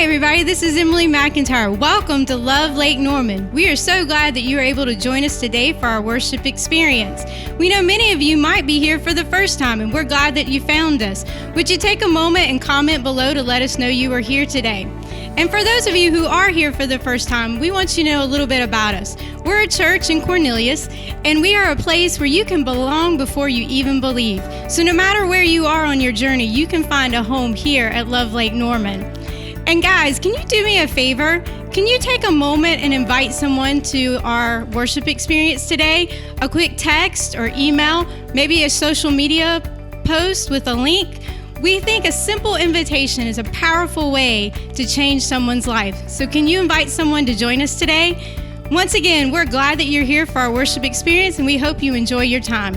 Hi everybody, this is Emily McIntyre. Welcome to Love Lake Norman. We are so glad that you are able to join us today for our worship experience. We know many of you might be here for the first time, and we're glad that you found us. Would you take a moment and comment below to let us know you are here today? And for those of you who are here for the first time, we want you to know a little bit about us. We're a church in Cornelius, and we are a place where you can belong before you even believe. So no matter where you are on your journey, you can find a home here at Love Lake Norman. And guys, can you do me a favor? Can you take a moment and invite someone to our worship experience today? A quick text or email, maybe a social media post with a link. We think a simple invitation is a powerful way to change someone's life. So can you invite someone to join us today? Once again, we're glad that you're here for our worship experience, and we hope you enjoy your time.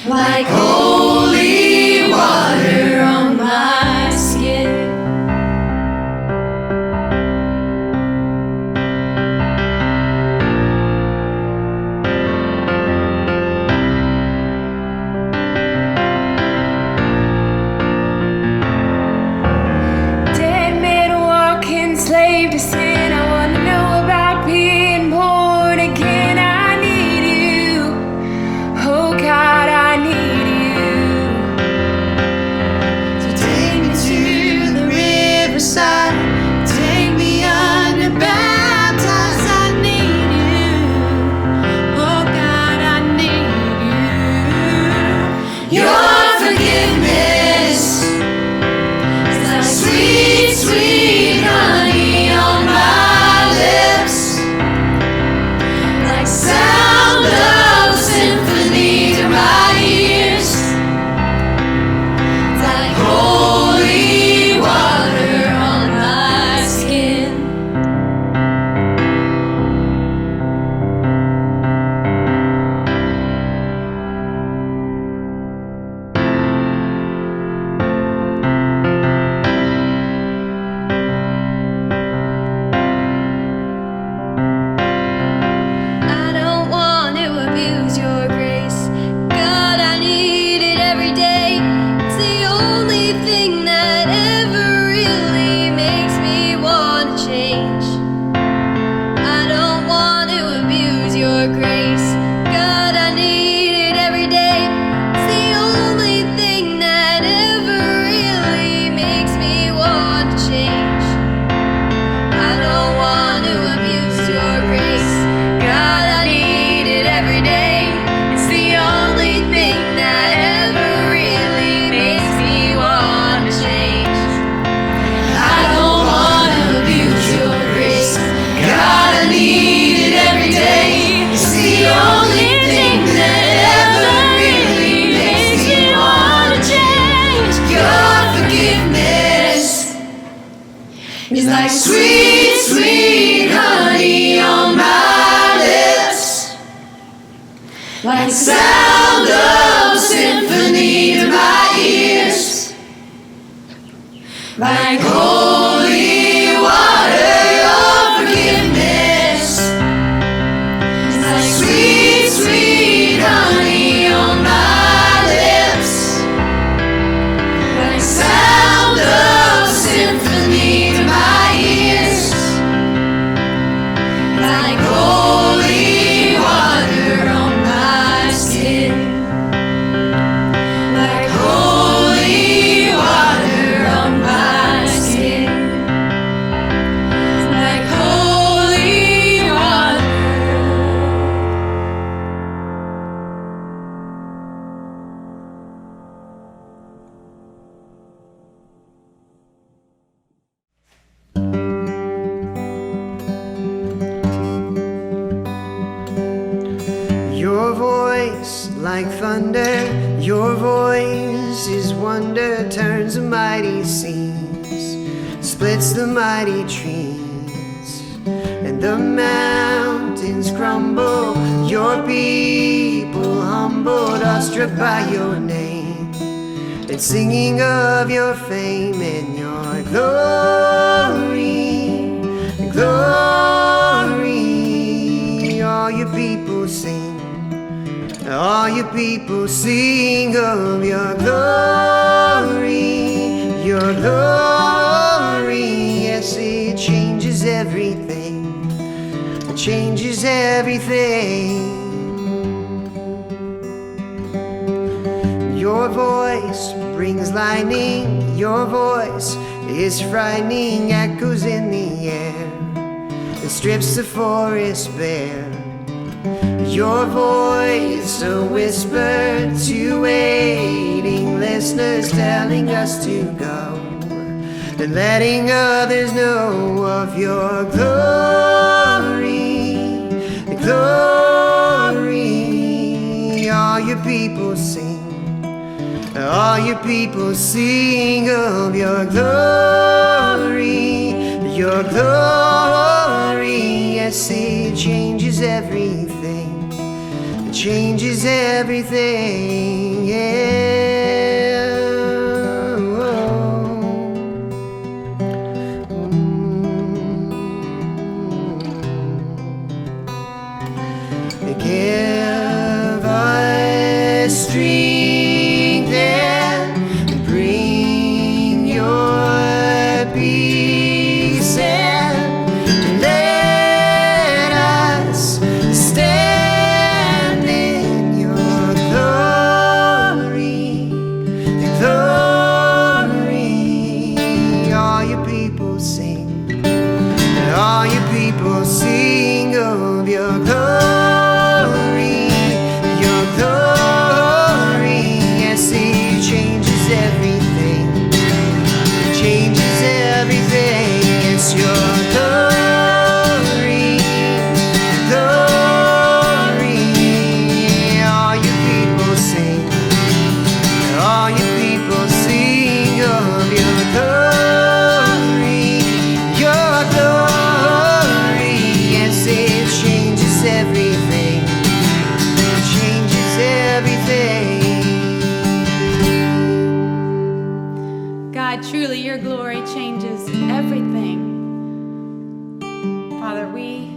Like holy water on my skin. like thunder. Your voice is wonder, turns the mighty seas, splits the mighty trees, and the mountains crumble. Your people humbled, awestruck by your name, and singing of your fame and your glory, glory. All your people sing, all your people sing of your glory, your glory. Yes, it changes everything, it changes everything. Your voice brings lightning, your voice is frightening, echoes in the air, it strips the forest bare. Your voice, a whisper to waiting listeners, telling us to go and letting others know of your glory, glory. All your people sing, all your people sing of your glory, your glory. Yes, it changes everything, it changes everything, yeah. Give us strength and bring your peace, and let us stand in your glory, glory. All your people sing, all your people sing of your glory. Truly, your glory changes everything. Father, we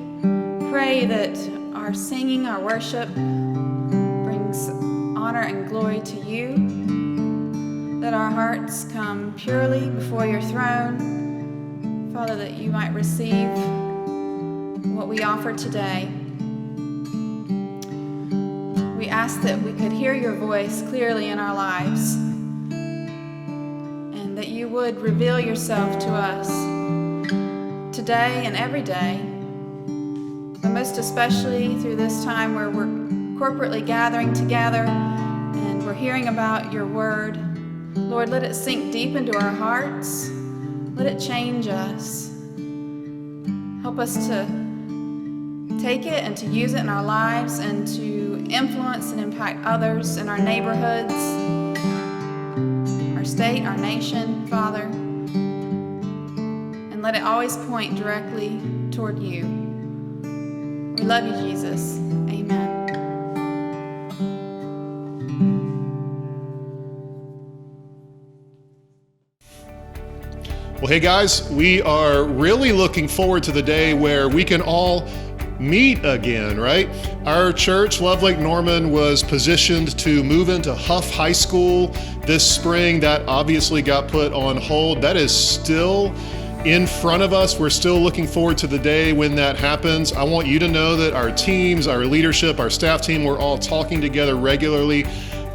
pray that our singing, our worship brings honor and glory to you, that our hearts come purely before your throne, Father, that you might receive what we offer today. We ask that we could hear your voice clearly in our lives, that you would reveal yourself to us today and every day, but most especially through this time where we're corporately gathering together and we're hearing about your word. Lord, let it sink deep into our hearts. Let it change us. Help us to take it and to use it in our lives and to influence and impact others in our neighborhoods, state, our nation, Father, and let it always point directly toward you. We love you, Jesus. Amen. Well, hey guys, we are really looking forward to the day where we can all meet again, right? Our church, Love Lake Norman, was positioned to move into Huff High School this spring. That obviously got put on hold. That is still in front of us. We're still looking forward to the day when that happens. I want you to know that our teams, our leadership, our staff team, we're all talking together regularly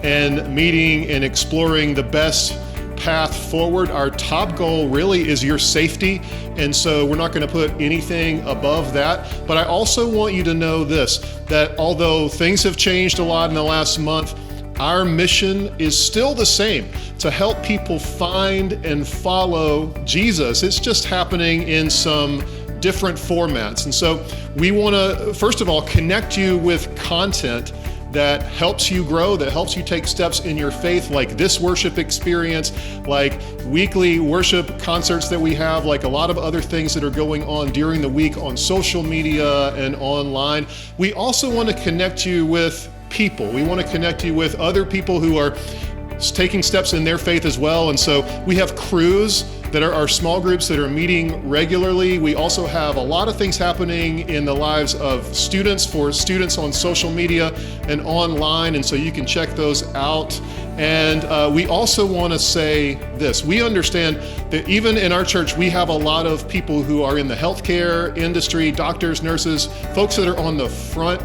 and meeting and exploring the best path forward. Our top goal really is your safety, and so we're not going to put anything above that. But I also want you to know this, that although things have changed a lot in the last month, our mission is still the same, to help people find and follow Jesus. It's just happening in some different formats. And so we want to, first of all, connect you with content that helps you grow, that helps you take steps in your faith, like this worship experience, like weekly worship concerts that we have, like a lot of other things that are going on during the week on social media and online. We also want to connect you with people. We want to connect you with other people who are taking steps in their faith as well. And so we have crews that are our small groups that are meeting regularly. We also have a lot of things happening in the lives of students, for students on social media and online. And so you can check those out. And we also want to say this. We understand that even in our church, we have a lot of people who are in the healthcare industry, doctors, nurses, folks that are on the front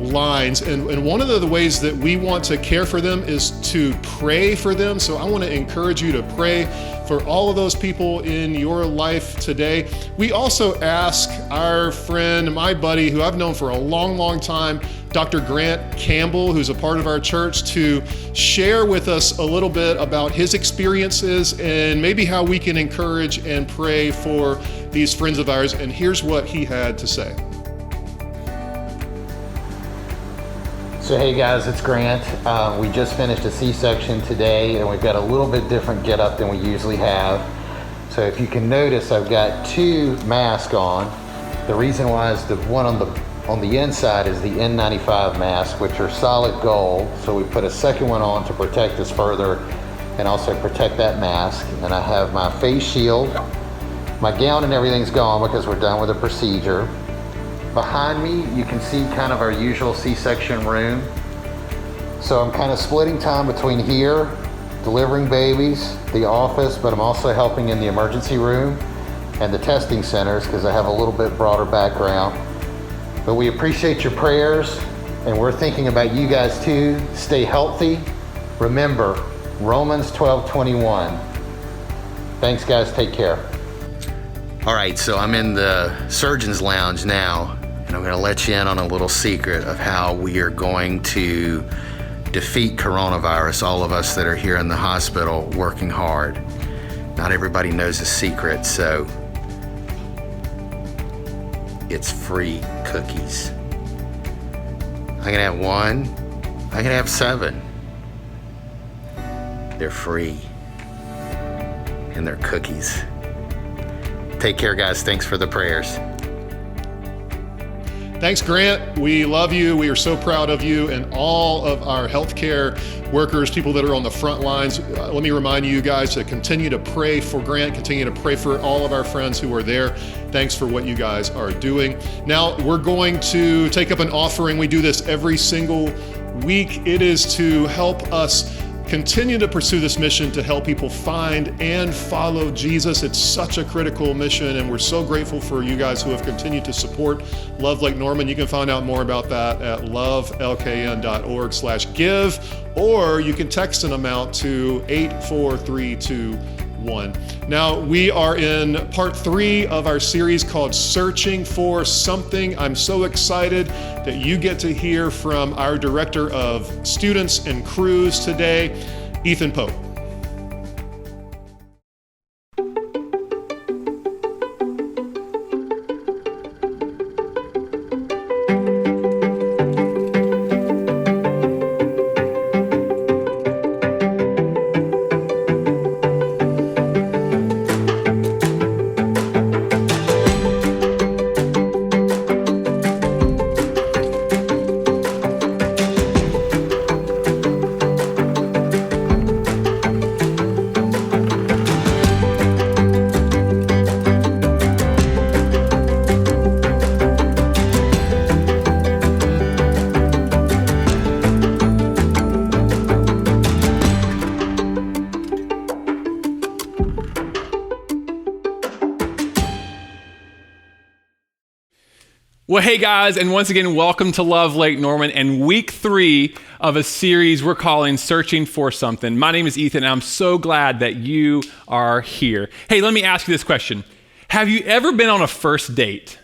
lines, and one of the ways that we want to care for them is to pray for them. So I want to encourage you to pray for all of those people in your life today. We also ask our friend, my buddy, who I've known for a long time, Dr. Grant Campbell, who's a part of our church, to share with us a little bit about his experiences and maybe how we can encourage and pray for these friends of ours. And here's what he had to say. So hey guys, it's Grant. We just finished a C-section today, and we've got a little bit different getup than we usually have. So if you can notice, I've got two masks on. The reason why is the one on the inside is the N95 mask, which are solid gold. So we put a second one on to protect us further and also protect that mask. And I have my face shield. My gown and everything's gone because we're done with the procedure. Behind me, you can see kind of our usual C-section room. So I'm kind of splitting time between here, delivering babies, the office, but I'm also helping in the emergency room and the testing centers because I have a little bit broader background. But we appreciate your prayers, and we're thinking about you guys too. Stay healthy. Remember, Romans 12:21. Thanks guys, take care. All right, so I'm in the surgeon's lounge now, and I'm gonna let you in on a little secret of how we are going to defeat coronavirus, all of us that are here in the hospital working hard. Not everybody knows the secret, so it's free cookies. I can have one, I can have 7. They're free, and they're cookies. Take care, guys. Thanks for the prayers. Thanks, Grant. We love you. We are so proud of you and all of our healthcare workers, people that are on the front lines. Let me remind you guys to continue to pray for Grant, continue to pray for all of our friends who are there. Thanks for what you guys are doing. Now, we're going to take up an offering. We do this every single week. It is to help us continue to pursue this mission to help people find and follow Jesus. It's such a critical mission, and we're so grateful for you guys who have continued to support Love Lake Norman. You can find out more about that at lovelkn.org/give, or you can text an amount to 84321. Now, we are in part 3 of our series called Searching for Something. I'm so excited that you get to hear from our director of students and crews today, Ethan Pope. Well, hey guys, and once again, welcome to Love Lake Norman and week 3 of a series we're calling Searching for Something. My name is Ethan, and I'm so glad that you are here. Hey, let me ask you this question. Have you ever been on a first date?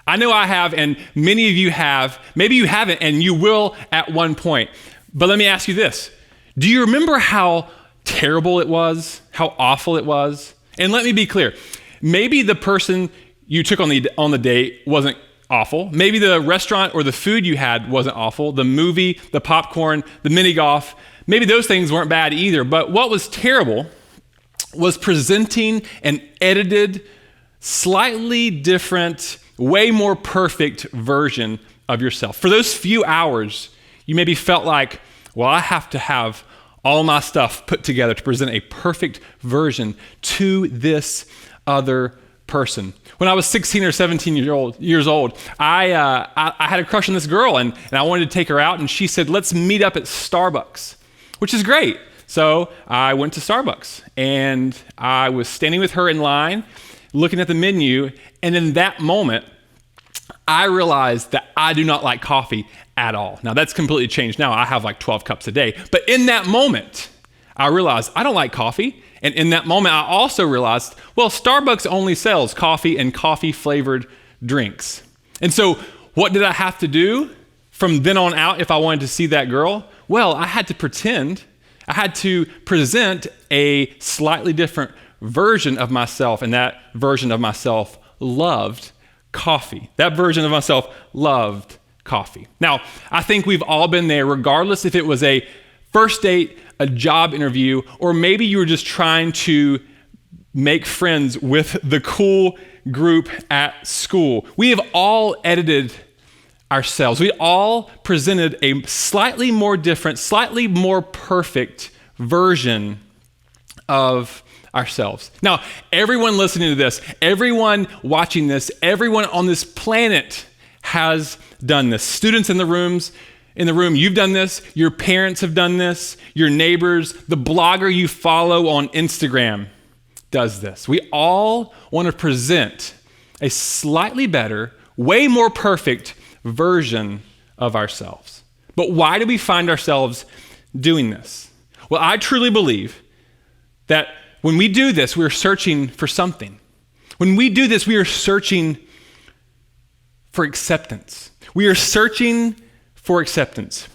I know I have, and many of you have. Maybe you haven't, and you will at one point. But let me ask you this. Do you remember how terrible it was? How awful it was? And let me be clear. Maybe the person you took on the date wasn't awful. Maybe the restaurant or the food you had wasn't awful. The movie, the popcorn, the mini golf, maybe those things weren't bad either. But what was terrible was presenting an edited, slightly different, way more perfect version of yourself. For those few hours, you maybe felt like, well, I have to have all my stuff put together to present a perfect version to this other person. When I was 16 or 17 years old, I had a crush on this girl, and I wanted to take her out, and she said, let's meet up at Starbucks, which is great. So I went to Starbucks, and I was standing with her in line, looking at the menu, and in that moment, I realized that I do not like coffee at all. Now, that's completely changed now. I have like 12 cups a day. But in that moment, I realized I don't like coffee. And in that moment, I also realized, well, Starbucks only sells coffee and coffee-flavored drinks. And so what did I have to do from then on out if I wanted to see that girl? Well, I had to pretend. I had to present a slightly different version of myself, and that version of myself loved coffee. That version of myself loved coffee. Now, I think we've all been there, regardless if it was a first date, a job interview, or maybe you were just trying to make friends with the cool group at school. We have all edited ourselves. We all presented a slightly more different, slightly more perfect version of ourselves. Now, everyone listening to this, everyone watching this, everyone on this planet has done this. Students in the room, you've done this. Your parents have done this. Your neighbors, the blogger you follow on Instagram does this. We all want to present a slightly better, way more perfect version of ourselves. But why do we find ourselves doing this? Well, I truly believe that when we do this, we're searching for something. When we do this, we are searching for acceptance. We are searching for acceptance.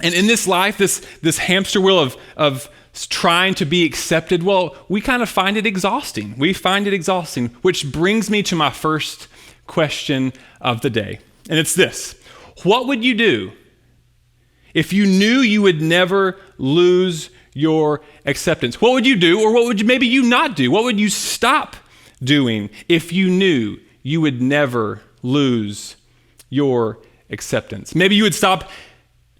And in this life, this hamster wheel of trying to be accepted, well, we kind of find it exhausting. We find it exhausting, which brings me to my first question of the day. And it's this: what would you do if you knew you would never lose your acceptance? What would you do, or what would maybe you not do? What would you stop doing if you knew you would never lose your acceptance? Maybe you would stop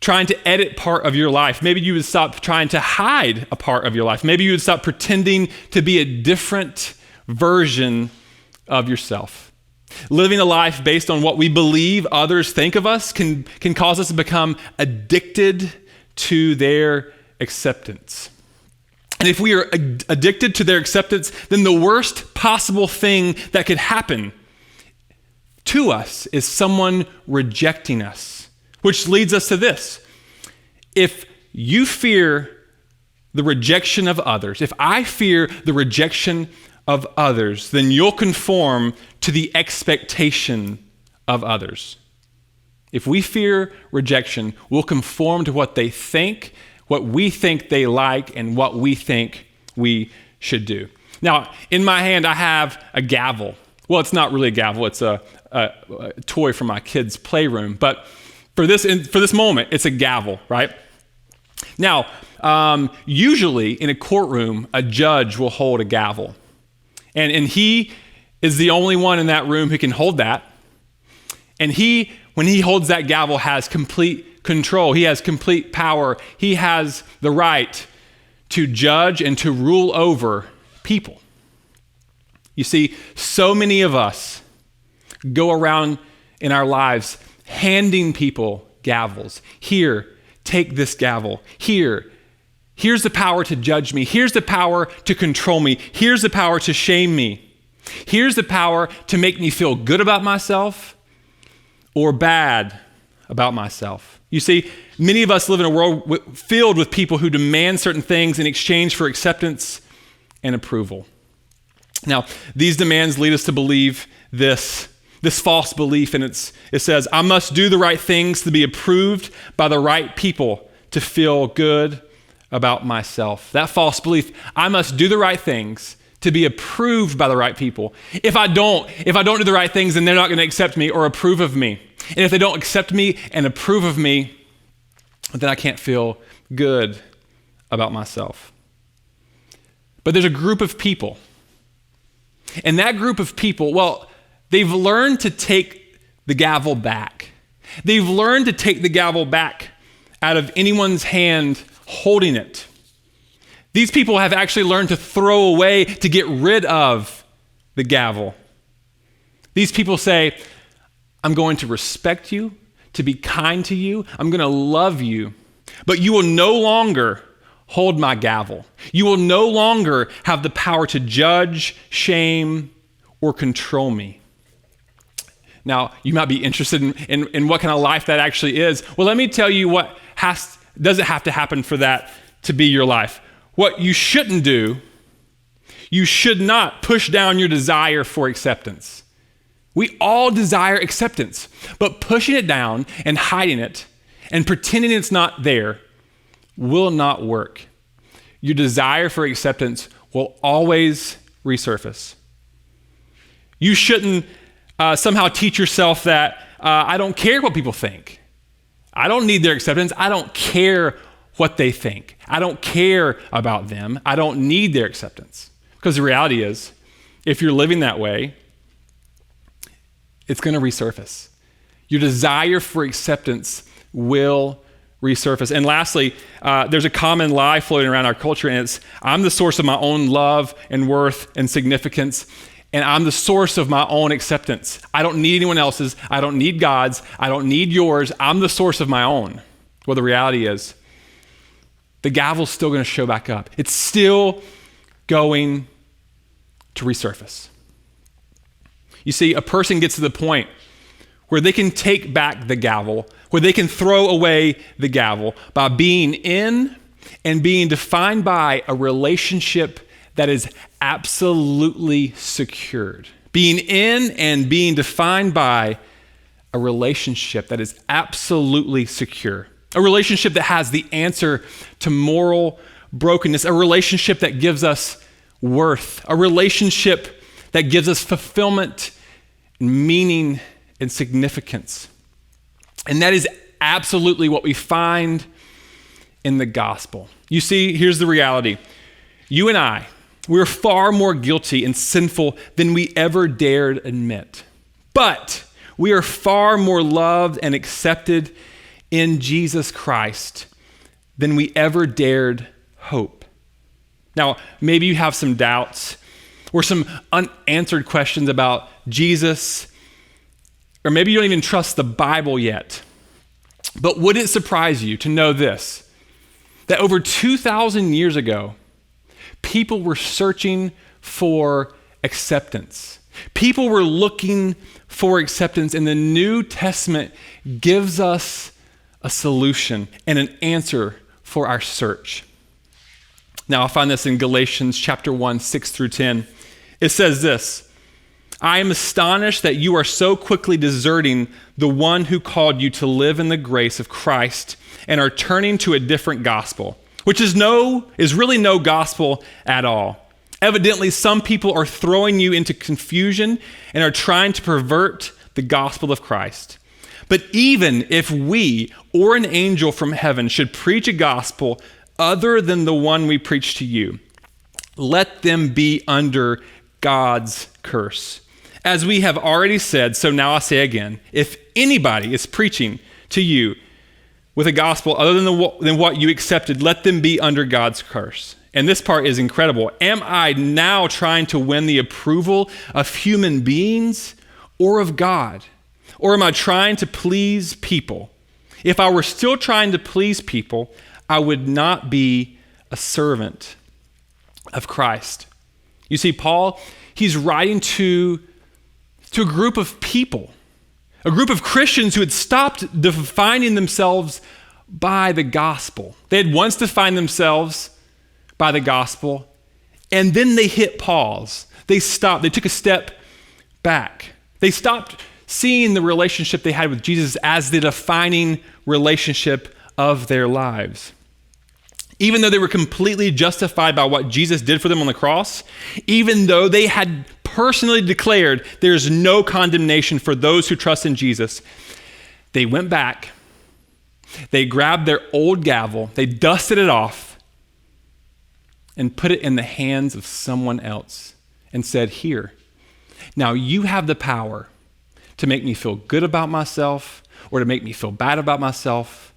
trying to edit part of your life. Maybe you would stop trying to hide a part of your life. Maybe you would stop pretending to be a different version of yourself. Living a life based on what we believe others think of us can cause us to become addicted to their acceptance. And if we are addicted to their acceptance, then the worst possible thing that could happen to us is someone rejecting us, which leads us to this. If you fear the rejection of others, if I fear the rejection of others, then you'll conform to the expectation of others. If we fear rejection, we'll conform to what they think, what we think they like, and what we think we should do. Now, in my hand, I have a gavel. Well, it's not really a gavel. It's a toy from my kids' playroom. But for this moment, it's a gavel, right? Now, usually in a courtroom, a judge will hold a gavel. And he is the only one in that room who can hold that. And when he holds that gavel, has complete control. He has complete power. He has the right to judge and to rule over people. You see, so many of us go around in our lives handing people gavels. Here, take this gavel. Here's the power to judge me. Here's the power to control me. Here's the power to shame me. Here's the power to make me feel good about myself or bad about myself. You see, many of us live in a world filled with people who demand certain things in exchange for acceptance and approval. Now, these demands lead us to believe this false belief, and it says, I must do the right things to be approved by the right people to feel good about myself. That false belief, I must do the right things to be approved by the right people. If I don't do the right things, then they're not going to accept me or approve of me. And if they don't accept me and approve of me, then I can't feel good about myself. But there's a group of people. And that group of people, well, they've learned to take the gavel back. They've learned to take the gavel back out of anyone's hand holding it. These people have actually learned to throw away, to get rid of the gavel. These people say, I'm going to respect you, to be kind to you, I'm going to love you, but you will no longer hold my gavel. You will no longer have the power to judge, shame, or control me. Now, you might be interested in what kind of life that actually is. Well, let me tell you what doesn't have to happen for that to be your life. What you shouldn't do, you should not push down your desire for acceptance. We all desire acceptance, but pushing it down and hiding it and pretending it's not there will not work. Your desire for acceptance will always resurface. You shouldn't somehow teach yourself that I don't care what people think. I don't need their acceptance. I don't care what they think. I don't care about them. I don't need their acceptance. Because the reality is, if you're living that way, it's going to resurface. Your desire for acceptance will resurface. And lastly, there's a common lie floating around our culture, and it's, I'm the source of my own love and worth and significance, and I'm the source of my own acceptance. I don't need anyone else's. I don't need God's. I don't need yours. I'm the source of my own. Well, the reality is, the gavel's still going to show back up. It's still going to resurface. You see, a person gets to the point where they can take back the gavel, where they can throw away the gavel by being in and being defined by a relationship that is absolutely secured. Being in and being defined by a relationship that is absolutely secure. A relationship that has the answer to moral brokenness. A relationship that gives us worth. A relationship that gives us fulfillment, meaning, and significance. And that is absolutely what we find in the gospel. You see, here's the reality. You and I, we're far more guilty and sinful than we ever dared admit. But we are far more loved and accepted in Jesus Christ than we ever dared hope. Now, maybe you have some doubts or some unanswered questions about Jesus, or maybe you don't even trust the Bible yet. But would it surprise you to know this, that over 2,000 years ago, people were searching for acceptance. People were looking for acceptance, and the New Testament gives us a solution and an answer for our search. Now, I find this in Galatians chapter 1, 6 through 10. It says this, I am astonished that you are so quickly deserting the one who called you to live in the grace of Christ and are turning to a different gospel, which is really no gospel at all. Evidently, some people are throwing you into confusion and are trying to pervert the gospel of Christ. But even if we or an angel from heaven should preach a gospel other than the one we preach to you, let them be under God's curse. As we have already said, so now I say again, if anybody is preaching to you with a gospel other than what you accepted, let them be under God's curse. And this part is incredible. Am I now trying to win the approval of human beings or of God? Or am I trying to please people? If I were still trying to please people, I would not be a servant of Christ. You see, Paul, he's writing to a group of people, a group of Christians who had stopped defining themselves by the gospel. They had once defined themselves by the gospel, and then they hit pause. They stopped. They took a step back. They stopped seeing the relationship they had with Jesus as the defining relationship of their lives. even though they were completely justified by what Jesus did for them on the cross, even though they had personally declared there's no condemnation for those who trust in Jesus, they went back, they grabbed their old gavel, they dusted it off, and put it in the hands of someone else and said, here, now you have the power to make me feel good about myself or to make me feel bad about myself.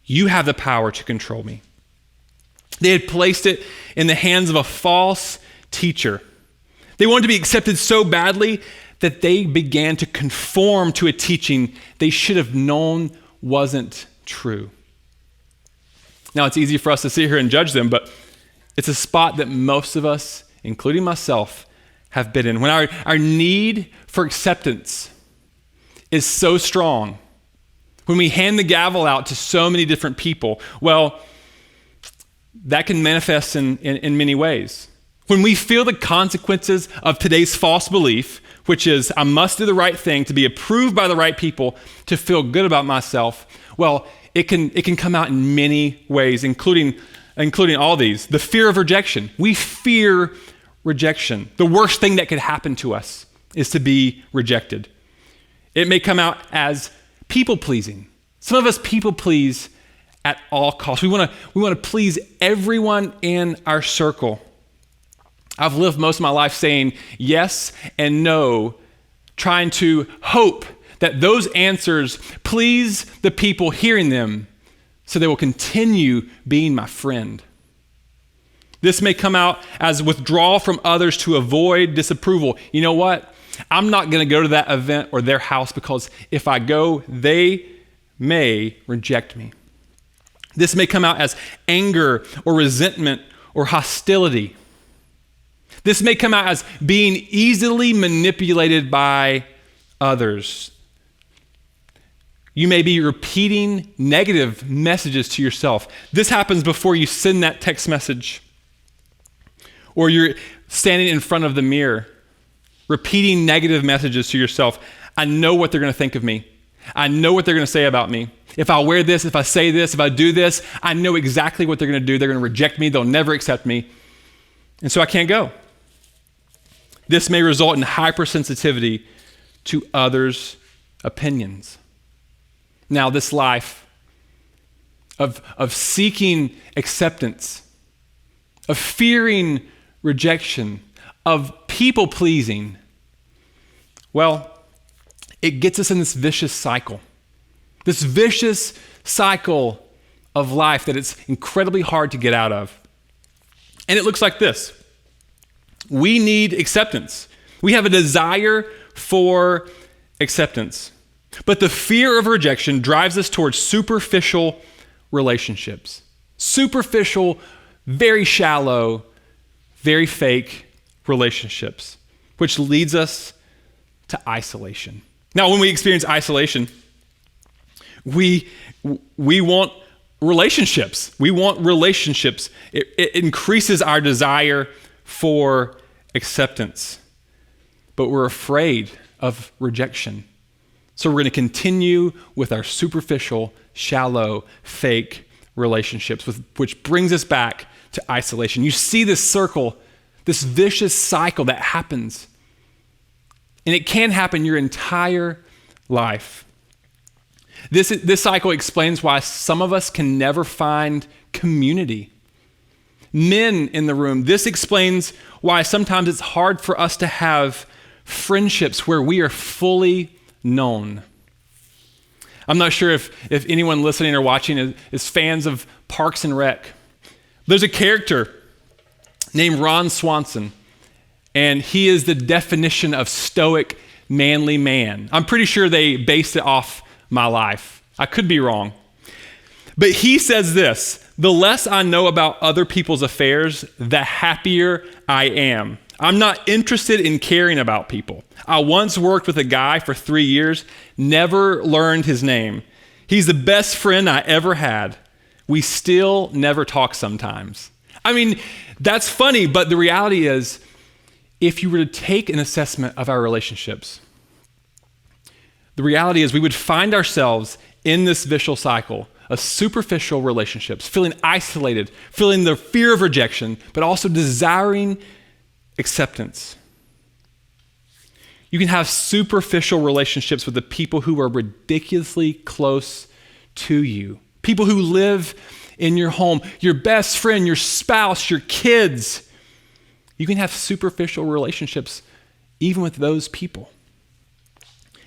You have the power to control me. They had placed it in the hands of a false teacher. They wanted to be accepted so badly that they began to conform to a teaching they should have known wasn't true. Now, it's easy for us to sit here and judge them, but it's a spot that most of us, including myself, have been in. When our need for acceptance is so strong, when we hand the gavel out to so many different people, well, that can manifest in many ways. When we feel the consequences of today's false belief, which is I must do the right thing to be approved by the right people to feel good about myself, well, it can come out in many ways, including all these. The fear of rejection. We fear rejection. The worst thing that could happen to us is to be rejected. It may come out as people-pleasing. Some of us people-please at all costs. We want to please everyone in our circle. I've lived most of my life saying yes and no, trying to hope that those answers please the people hearing them so they will continue being my friend. This may come out as withdrawal from others to avoid disapproval. You know what? I'm not going to go to that event or their house because if I go, they may reject me. This may come out as anger or resentment or hostility. This may come out as being easily manipulated by others. You may be repeating negative messages to yourself. This happens before you send that text message. Or you're standing in front of the mirror, repeating negative messages to yourself. I know what they're going to think of me. I know what they're going to say about me. If I wear this, if I say this, if I do this, I know exactly what they're going to do. They're going to reject me. They'll never accept me. And so I can't go. This may result in hypersensitivity to others' opinions. Now, this life of seeking acceptance, of fearing rejection, of people-pleasing, well, it gets us in this vicious cycle of life that it's incredibly hard to get out of. And it looks like this. We need acceptance. We have a desire for acceptance. But the fear of rejection drives us towards superficial relationships. Superficial, very shallow, very fake relationships, which leads us to isolation. Now, when we experience isolation, we want relationships. We want relationships. It increases our desire for acceptance, but we're afraid of rejection. So we're going to continue with our superficial, shallow, fake relationships, which brings us back to isolation. You see this circle, this vicious cycle that happens, and it can happen your entire life. This cycle explains why some of us can never find community. Men in the room, this explains why sometimes it's hard for us to have friendships where we are fully known. I'm not sure if anyone listening or watching is fans of Parks and Rec. There's a character named Ron Swanson, and he is the definition of stoic, manly man. I'm pretty sure they based it off my life. I could be wrong. But he says this: the less I know about other people's affairs, the happier I am. I'm not interested in caring about people. I once worked with a guy for 3 years, never learned his name. He's the best friend I ever had. We still never talk sometimes. I mean, that's funny, but the reality is, if you were to take an assessment of our relationships, the reality is we would find ourselves in this vicious cycle of superficial relationships, feeling isolated, feeling the fear of rejection, but also desiring acceptance. You can have superficial relationships with the people who are ridiculously close to you, people who live in your home, your best friend, your spouse, your kids. You can have superficial relationships even with those people.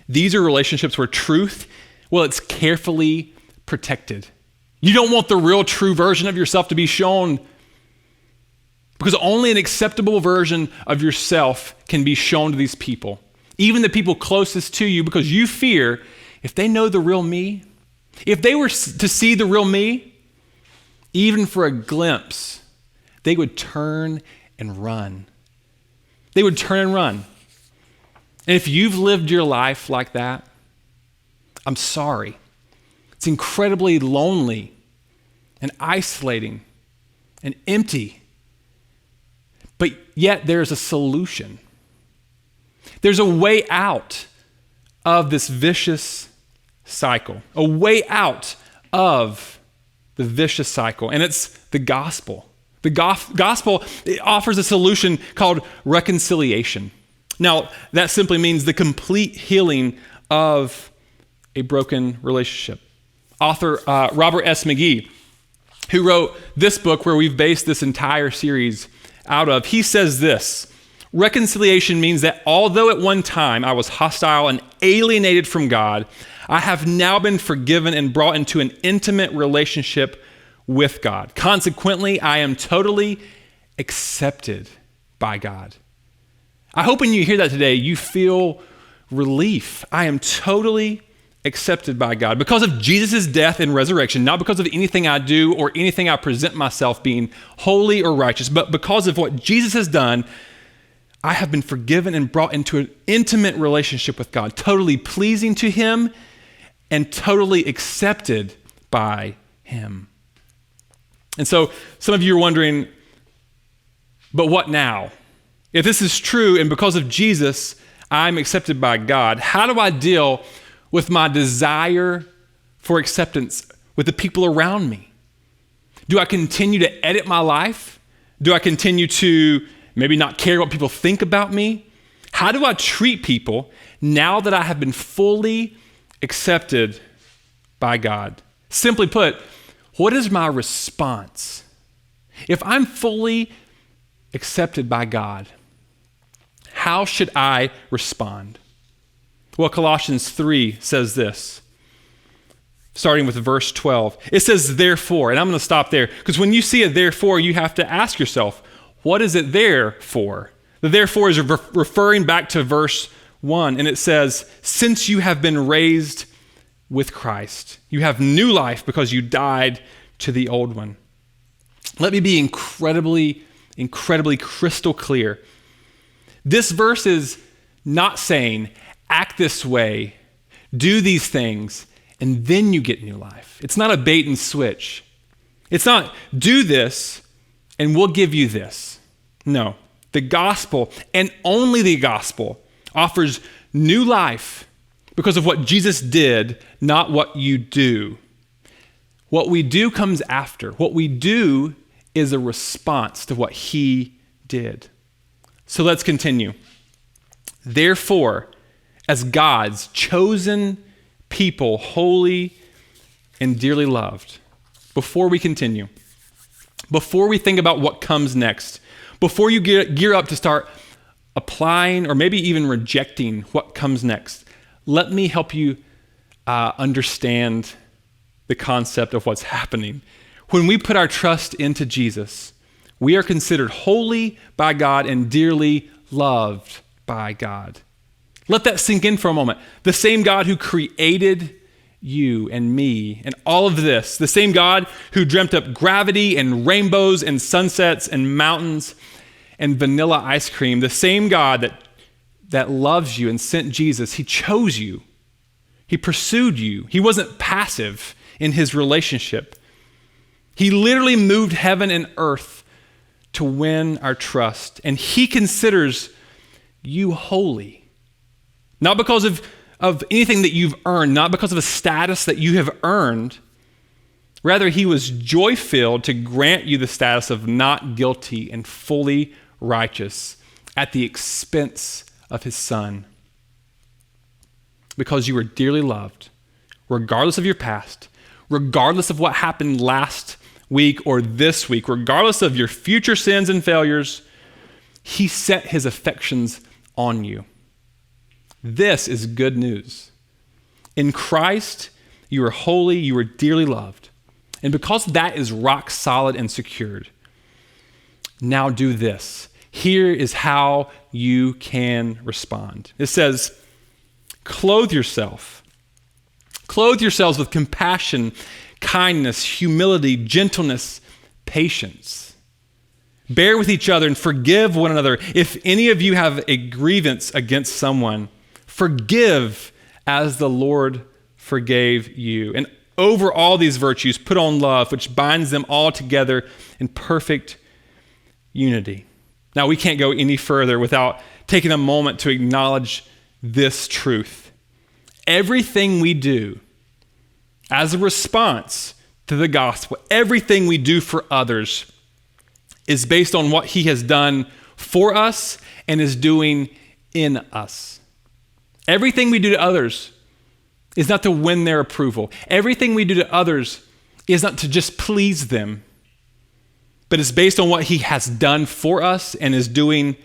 These are relationships where truth, well, it's carefully protected. You don't want the real true version of yourself to be shown, because only an acceptable version of yourself can be shown to these people, even the people closest to you, because you fear if they know the real me, if they were to see the real me, even for a glimpse, they would turn and run. They would turn and run. And if you've lived your life like that, I'm sorry. It's incredibly lonely and isolating and empty. But yet there's a solution. There's a way out of this vicious cycle, a way out of the vicious cycle, and it's the gospel. The gospel, it offers a solution called reconciliation. Now, that simply means the complete healing of a broken relationship. Author Robert S. McGee, who wrote this book where we've based this entire series out of, he says this: reconciliation means that although at one time I was hostile and alienated from God, I have now been forgiven and brought into an intimate relationship with God. Consequently, I am totally accepted by God. I hope when you hear that today, you feel relief. I am totally accepted by God because of Jesus' death and resurrection, not because of anything I do or anything I present myself being holy or righteous, but because of what Jesus has done. I have been forgiven and brought into an intimate relationship with God, totally pleasing to Him and totally accepted by Him. And so some of you are wondering, but what now? If this is true and because of Jesus, I'm accepted by God, how do I deal with my desire for acceptance with the people around me? Do I continue to edit my life? Do I continue to maybe not care what people think about me? How do I treat people now that I have been fully accepted by God? Simply put, what is my response? If I'm fully accepted by God, how should I respond? Well, Colossians 3 says this, starting with verse 12. It says, therefore, and I'm going to stop there, because when you see a therefore, you have to ask yourself, what is it there for? The therefore is referring back to verse 1, and it says, since you have been raised with Christ, you have new life because you died to the old one. Let me be incredibly crystal clear. This verse is not saying, act this way, do these things, and then you get new life. It's not a bait and switch. It's not, do this, and we'll give you this. No, the gospel, and only the gospel, offers new life because of what Jesus did, not what you do. What we do comes after. What we do is a response to what He did. So let's continue. Therefore, as God's chosen people, holy and dearly loved, before we continue, before we think about what comes next, before you gear up to start applying or maybe even rejecting what comes next, let me help you understand the concept of what's happening. When we put our trust into Jesus, we are considered holy by God and dearly loved by God. Let that sink in for a moment. The same God who created you and me and all of this, the same God who dreamt up gravity and rainbows and sunsets and mountains and vanilla ice cream, the same God that loves you and sent Jesus, He chose you. He pursued you. He wasn't passive in His relationship. He literally moved heaven and earth to win our trust, and He considers you holy. Not because of anything that you've earned, not because of a status that you have earned, Rather, he was joy-filled to grant you the status of not guilty and fully righteous at the expense of his Son. Because you were dearly loved, regardless of your past, regardless of what happened last week or this week, regardless of your future sins and failures, he set his affections on you. This is good news. In Christ, you are holy, you are dearly loved. And because that is rock solid and secured, now do this. Here is how you can respond. It says, clothe yourselves with compassion, kindness, humility, gentleness, patience. Bear with each other and forgive one another. If any of you have a grievance against someone, forgive as the Lord forgave you. And over all these virtues, put on love, which binds them all together in perfect unity. Now, we can't go any further without taking a moment to acknowledge this truth. Everything we do as a response to the gospel, everything we do for others is based on what he has done for us and is doing in us. Everything we do to others is not to win their approval. Everything we do to others is not to just please them, but it's based on what he has done for us and is doing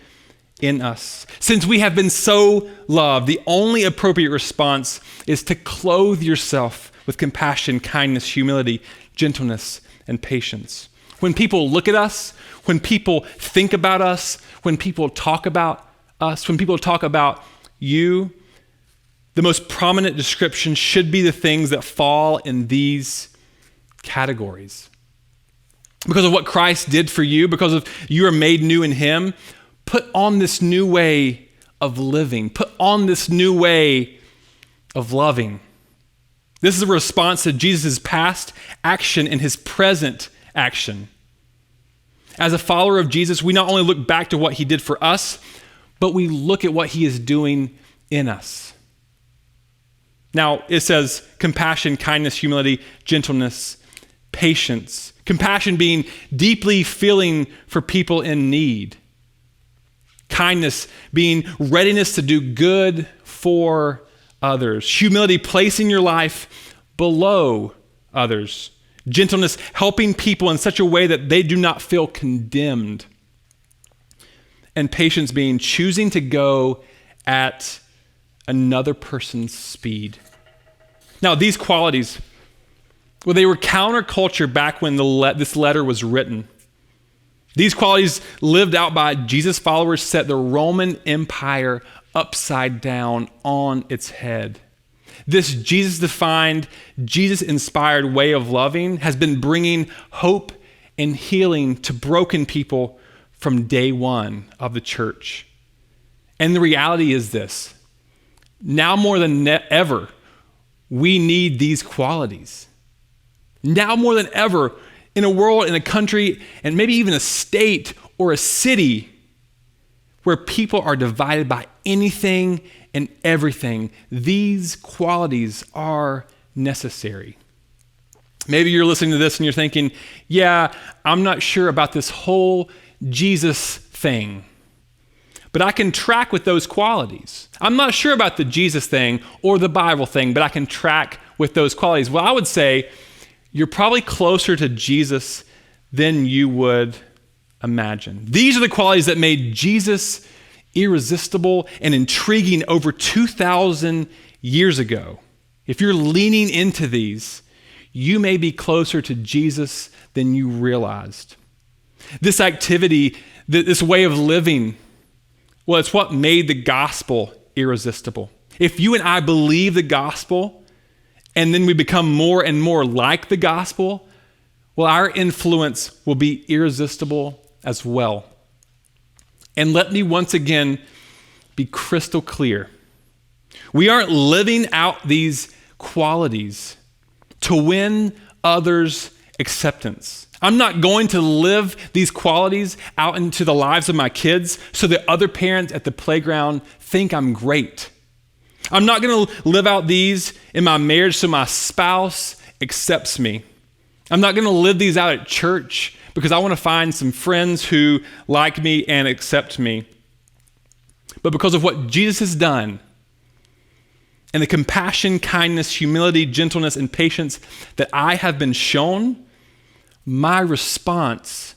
in us. Since we have been so loved, the only appropriate response is to clothe yourself with compassion, kindness, humility, gentleness, and patience. When people look at us, when people think about us, when people talk about us, when people talk about you, the most prominent description should be the things that fall in these categories. Because of what Christ did for you, because of you are made new in him, put on this new way of living. Put on this new way of loving. This is a response to Jesus' past action and his present action. As a follower of Jesus, we not only look back to what he did for us, but we look at what he is doing in us. Now, it says compassion, kindness, humility, gentleness, patience. Compassion being deeply feeling for people in need. Kindness being readiness to do good for others. Humility, placing your life below others. Gentleness, helping people in such a way that they do not feel condemned. And patience being choosing to go at another person's speed. Now, these qualities, well, they were counterculture back when this letter was written. These qualities lived out by Jesus' followers set the Roman Empire upside down on its head. This Jesus-defined, Jesus-inspired way of loving has been bringing hope and healing to broken people from day one of the church. And the reality is this: now more than ever, we need these qualities. Now more than ever, in a world, in a country, and maybe even a state or a city where people are divided by anything and everything, these qualities are necessary. Maybe you're listening to this and you're thinking, yeah, I'm not sure about this whole Jesus thing, but I can track with those qualities. I'm not sure about the Jesus thing or the Bible thing, but I can track with those qualities. Well, I would say you're probably closer to Jesus than you would imagine. These are the qualities that made Jesus irresistible and intriguing over 2,000 years ago. If you're leaning into these, you may be closer to Jesus than you realized. This activity, this way of living, well, it's what made the gospel irresistible. If you and I believe the gospel, and then we become more and more like the gospel, well, our influence will be irresistible as well. And let me once again be crystal clear. We aren't living out these qualities to win others' acceptance. I'm not going to live these qualities out into the lives of my kids so that other parents at the playground think I'm great. I'm not going to live out these in my marriage so my spouse accepts me. I'm not going to live these out at church because I want to find some friends who like me and accept me. But because of what Jesus has done and the compassion, kindness, humility, gentleness, and patience that I have been shown, my response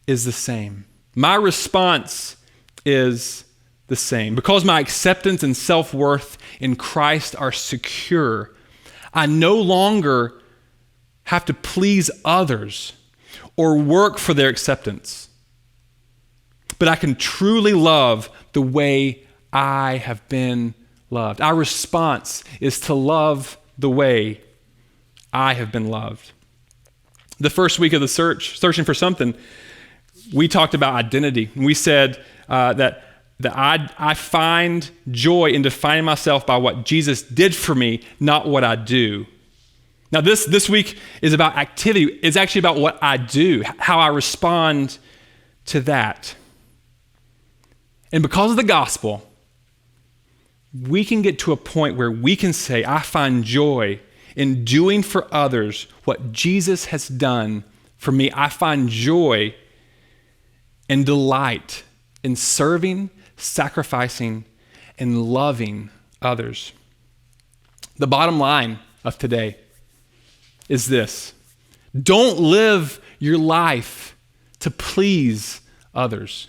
is the same. My response is the same. Because my acceptance and self-worth in Christ are secure, I no longer have to please others or work for their acceptance. But I can truly love the way I have been loved. Our response is to love the way I have been loved. The first week of the searching for something, we talked about identity. We said that I find joy in defining myself by what Jesus did for me, not what I do. Now this week is about activity. It's actually about what I do, how I respond to that. And because of the gospel, we can get to a point where we can say, I find joy in doing for others what Jesus has done for me. I find joy and delight in serving, sacrificing, and loving others. The bottom line of today is this: don't live your life to please others.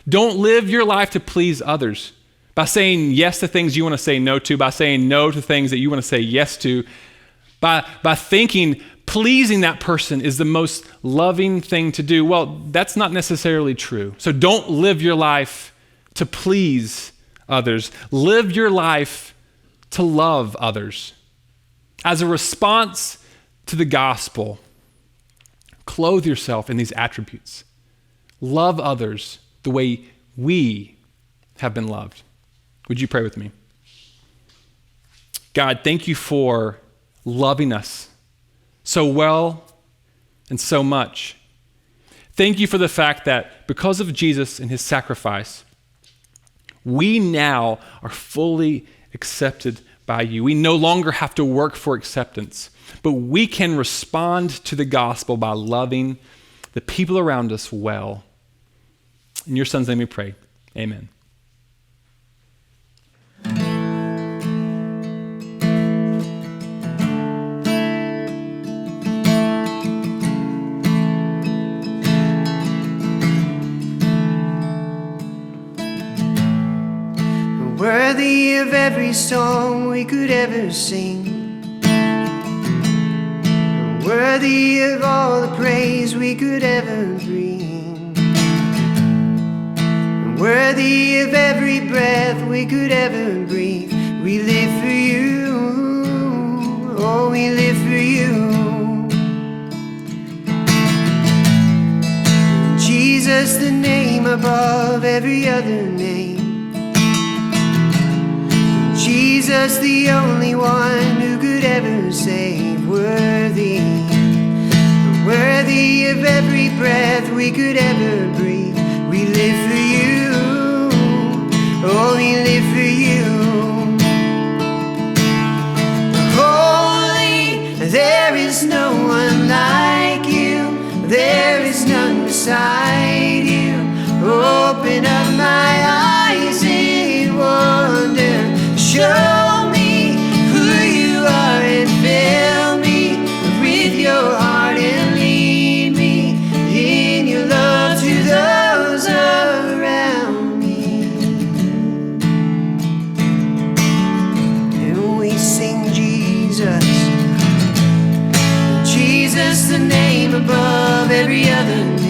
Don't live your life to please others by saying yes to things you want to say no to, by saying no to things that you want to say yes to, by thinking pleasing that person is the most loving thing to do. Well, that's not necessarily true. So don't live your life to please others. Live your life to love others. As a response to the gospel, clothe yourself in these attributes. Love others the way we have been loved. Would you pray with me? God, thank you for loving us so well and so much. Thank you for the fact that because of Jesus and his sacrifice, we now are fully accepted by you. We no longer have to work for acceptance, but we can respond to the gospel by loving the people around us well. In your son's name we pray. Amen. Worthy of every song we could ever sing, worthy of all the praise we could ever bring, worthy of every breath we could ever breathe. We live for you, oh, we live for you. Jesus, the name above every other name. Jesus, the only one who could ever save. Worthy, worthy of every breath we could ever breathe. We live for you, oh, we live for you. Holy, there is no one like you. There is none beside you. Open up my eyes in wonder. Show me who you are and fill me with your heart and lead me in your love to those around me. And we sing Jesus, Jesus, the name above every other name.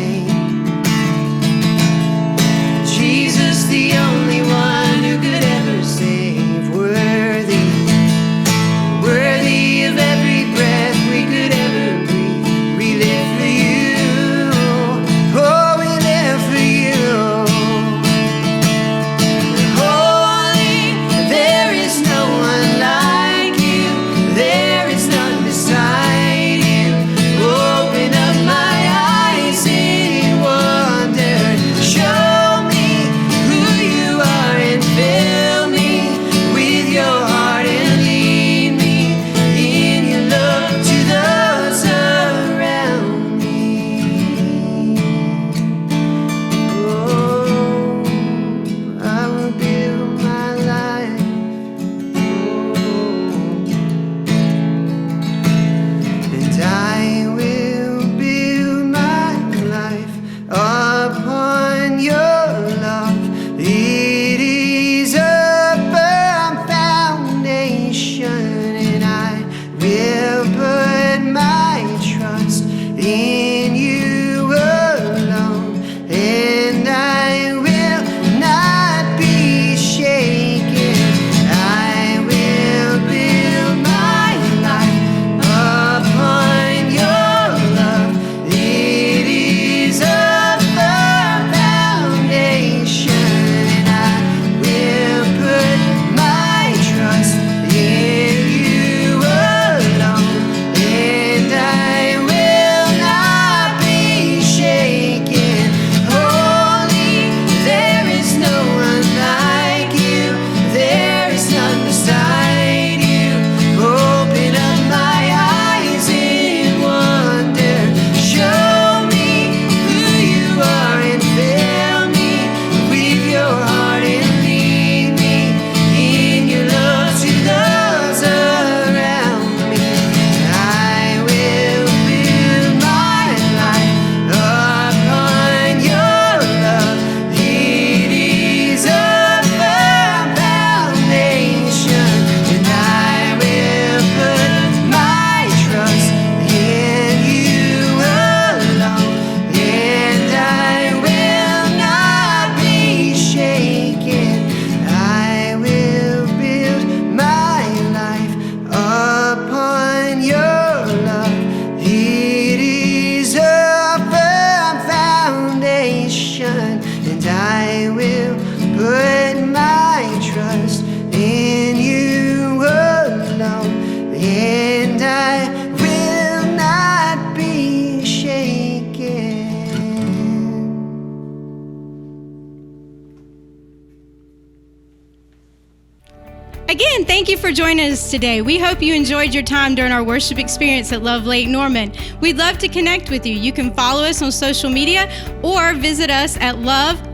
Again, thank you for joining us today. We hope you enjoyed your time during our worship experience at Love Lake Norman. We'd love to connect with you. You can follow us on social media or visit us at lovelkn.org.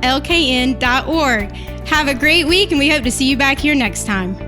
Have a great week, and we hope to see you back here next time.